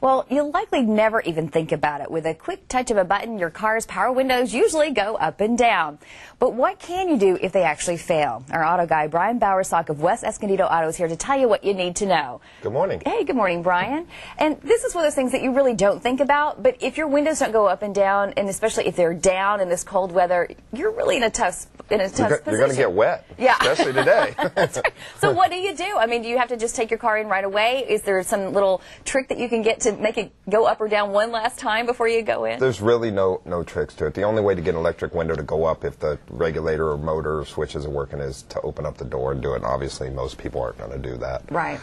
Well, you'll likely never even think about it. With a quick touch of a button, your car's power windows usually go up and down. But what can you do if they actually fail? Our auto guy, Brian Bowersock of West Escondido Auto, is here to tell you what you need to know. Good morning. Hey, good morning, Brian. And this is one of those things that you really don't think about, but if your windows don't go up and down, and especially if they're down in this cold weather, you're really in a tough position. You're going to get wet, yeah. Especially today. That's right. So what do you do? I mean, do you have to just take your car in right away? Is there some little trick that you can get to make it go up or down one last time before you go in? There's really no tricks to it. The only way to get an electric window to go up if the regulator or motor or switches are working is to open up the door and do it. And obviously, most people aren't going to do that. Right.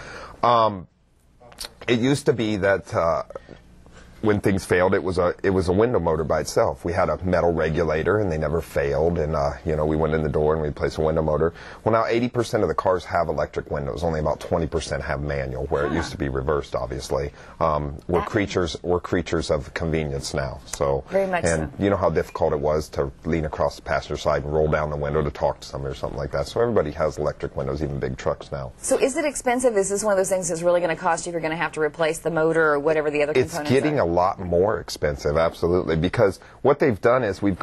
It used to be that when things failed, it was a window motor by itself. We had a metal regulator, and they never failed. And we went in the door and we replaced a window motor. Well, now 80% of the cars have electric windows. Only about 20% have manual, where it used to be reversed. Obviously, we're creatures of convenience now. So very much. And so. You know how difficult it was to lean across the passenger side and roll down the window to talk to somebody or something like that. So everybody has electric windows, even big trucks now. So is it expensive? Is this one of those things that's really going to cost you if you're going to have to replace the motor or whatever the other components are? It's getting a lot more expensive, absolutely, because what they've done is we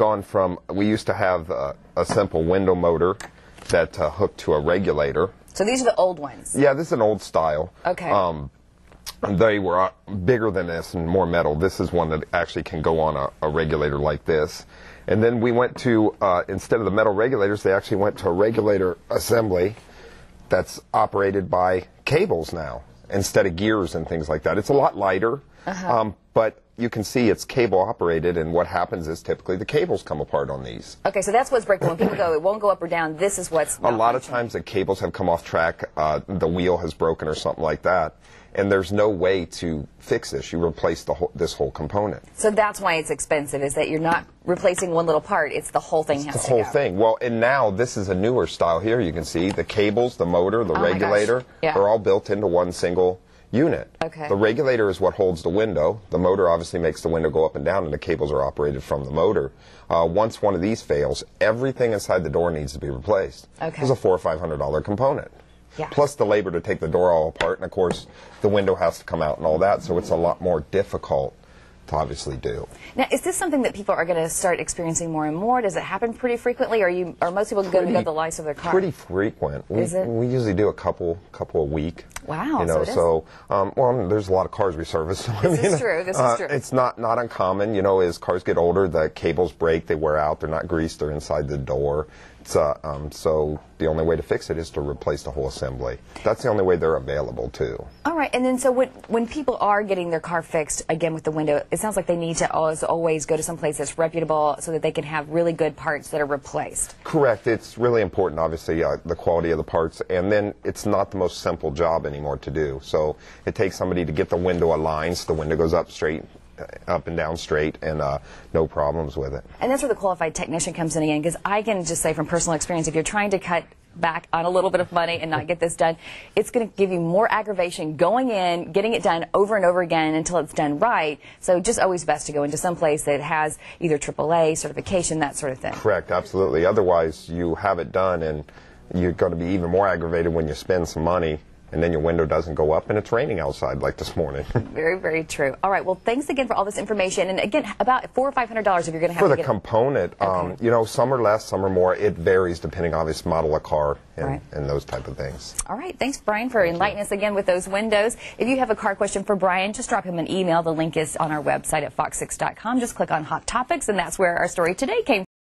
used to have a simple window motor that hooked to a regulator. So these are the old ones? Yeah, this is an old style. Okay. They were bigger than this and more metal. This is one that actually can go on a regulator like this. And then we went to, instead of the metal regulators, they actually went to a regulator assembly that's operated by cables now, instead of gears and things like that. It's a lot lighter, but you can see it's cable operated, and what happens is typically the cables come apart on these. Okay, so that's what's breaking. When people go, it won't go up or down, this is what's a lot of times the cables have come off track, the wheel has broken or something like that, and there's no way to fix this. You replace this whole component. So that's why it's expensive, is that you're not replacing one little part, it's the whole thing has to go. The whole thing. Well, and now this is a newer style here. You can see the cables, the motor, the regulator, are all built into one single unit. Okay. The regulator is what holds the window. The motor obviously makes the window go up and down, and the cables are operated from the motor. Once one of these fails, everything inside the door needs to be replaced. Okay. It's a $400 or $500 component. Yeah. Plus the labor to take the door all apart, and of course the window has to come out and all that, so it's a lot more difficult to obviously do. Now, is this something that people are going to start experiencing more and more? Does it happen pretty frequently, or are most people going to go the life of their car? Pretty frequent. Is it? We usually do a couple a week. Wow. Well, there's a lot of cars we service. This is true. It's not uncommon. As cars get older, the cables break, they wear out, they're not greased, they're inside the door. So the only way to fix it is to replace the whole assembly. That's the only way they're available too. All right, and then so when people are getting their car fixed, again with the window, it sounds like they need to always go to some place that's reputable so that they can have really good parts that are replaced. Correct. It's really important, obviously, the quality of the parts, and then it's not the most simple job anymore to do. So it takes somebody to get the window aligned so the window goes up and down straight, and no problems with it. And that's where the qualified technician comes in again, because I can just say from personal experience, if you're trying to cut back on a little bit of money and not get this done, it's going to give you more aggravation going in, getting it done over and over again until it's done right. So just always best to go into some place that has either AAA certification, that sort of thing. Correct, absolutely. Otherwise, you have it done, and you're going to be even more aggravated when you spend some money and then your window doesn't go up, and it's raining outside like this morning. Very, very true. All right, well, thanks again for all this information. And again, about $400 or $500 if you're going to have for to the component. Okay. Some are less, some are more. It varies depending on this model of car and those type of things. All right, thanks, Brian, for enlightening us again with those windows. If you have a car question for Brian, just drop him an email. The link is on our website at fox6.com. Just click on Hot Topics, and that's where our story today came from.